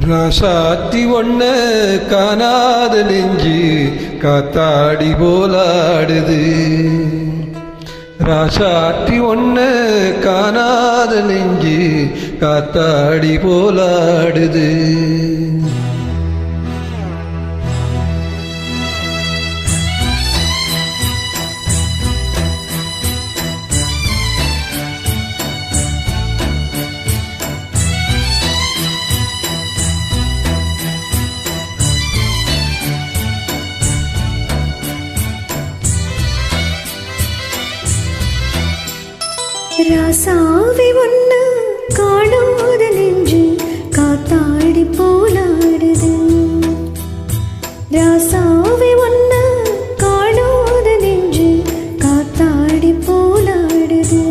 ராசாத்தி ஒண்ண காணாத நெஞ்சு காத்தாடி போலாடுது. ராசாத்தி ஒண்ண காணாத நெஞ்சு காத்தாடி போலாடுது. ராசாவி ஒண்ணு காணாத நெஞ்சு காத்தாடி போலாடுது. ராசாவி ஒண்ணு காணாத நெஞ்சு காத்தாடி போலாடுது.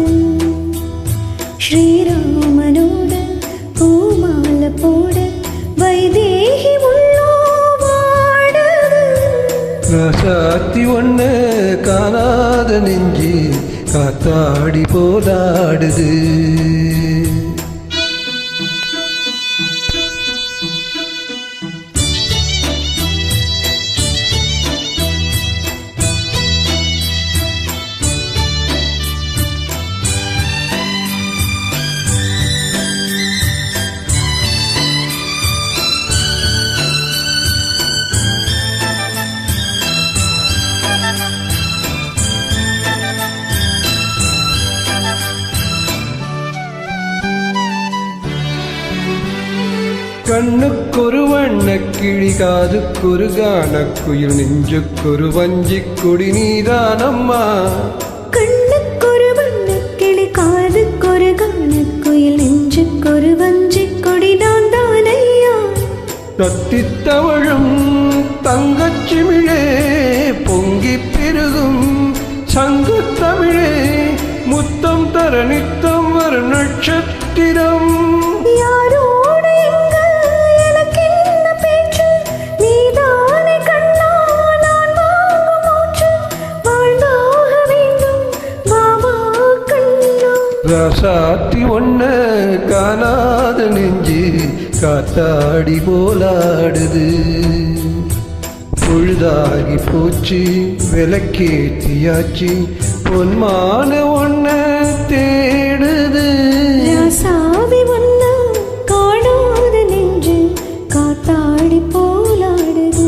ஸ்ரீராமனோட பூமாலை போட வைதேகி உள்ளோ வாடுது. ராசாத்தி ஒண்ணு காணாத நெஞ்சு காத்தாடி போலாடுது. கண்ணுக்கொரு வண்ணக்கிளி காதுக்கொரு கானக்குயில் நெஞ்சுக்கொரு வஞ்சிக்கொடி நீதானம்மா. கண்ணுக்கொரு வண்ணக்கிளி காதுக்கொரு கானக்குயில் நெஞ்சுக்கொரு வஞ்சிக்கொடி நான் தானையா. தத்தித்தவழும் தங்கச்சிமிழே பொங்கி பெருகும் சங்குத்தமிழே முத்தம் தர நித்தம் வர நட்சத்திரம். ராசாத்தி ஒண்ண காணாத நெஞ்சு காத்தாடி போலாடுது. பொழுதாகி போச்சு விளக்கேத்தியாச்சு பொன்மான ஒண்ண தேடுது. ராசாவி ஒண்ண காணாத நெஞ்சு காத்தாடி போலாடுது.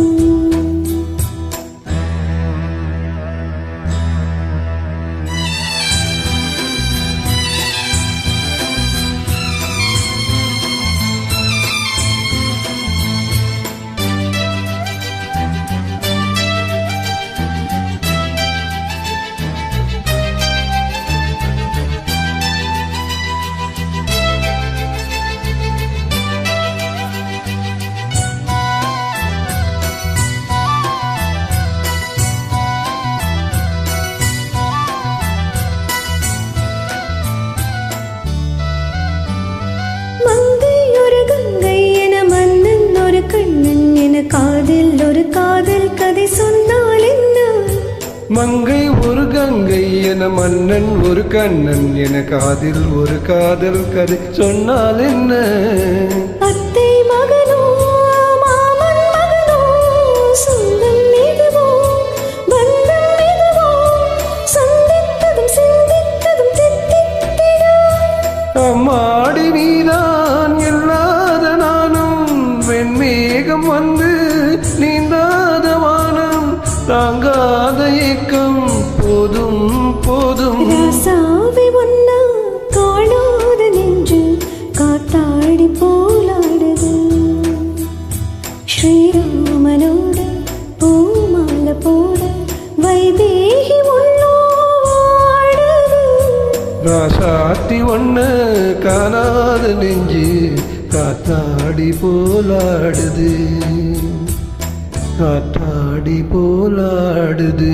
காதில் ஒரு காதல் கதை சொன்னால் என்ன? மங்கை ஒரு கங்கை என மன்னன் ஒரு கண்ணன் என காதில் ஒரு காதல் கதை சொன்னால் என்ன? அத்தை மகனோ மாமன் மகனோ சொந்தம் எதுவோ பந்தம் எதுவோ சந்தித்ததும் சிந்தித்ததும் தித்தித்திடும். அம்மாடி நீதான் இல்லாத நானும் வெண்மேகம் வந்து நீந்தாத வானம் தாங்காத ஏக்கம் போதும் போதும். ராசாவி ஒண்ண காணாத நெஞ்சு காத்தாடி போலாடுது. ஸ்ரீராமனோட பூமாலை போட வைதேகி உள்ளோ வாடுது. ராசாத்தி ஒண்ண காணாத நெஞ்சு காத்தாடி போலாடுது. காத்தாடி போலாடுது.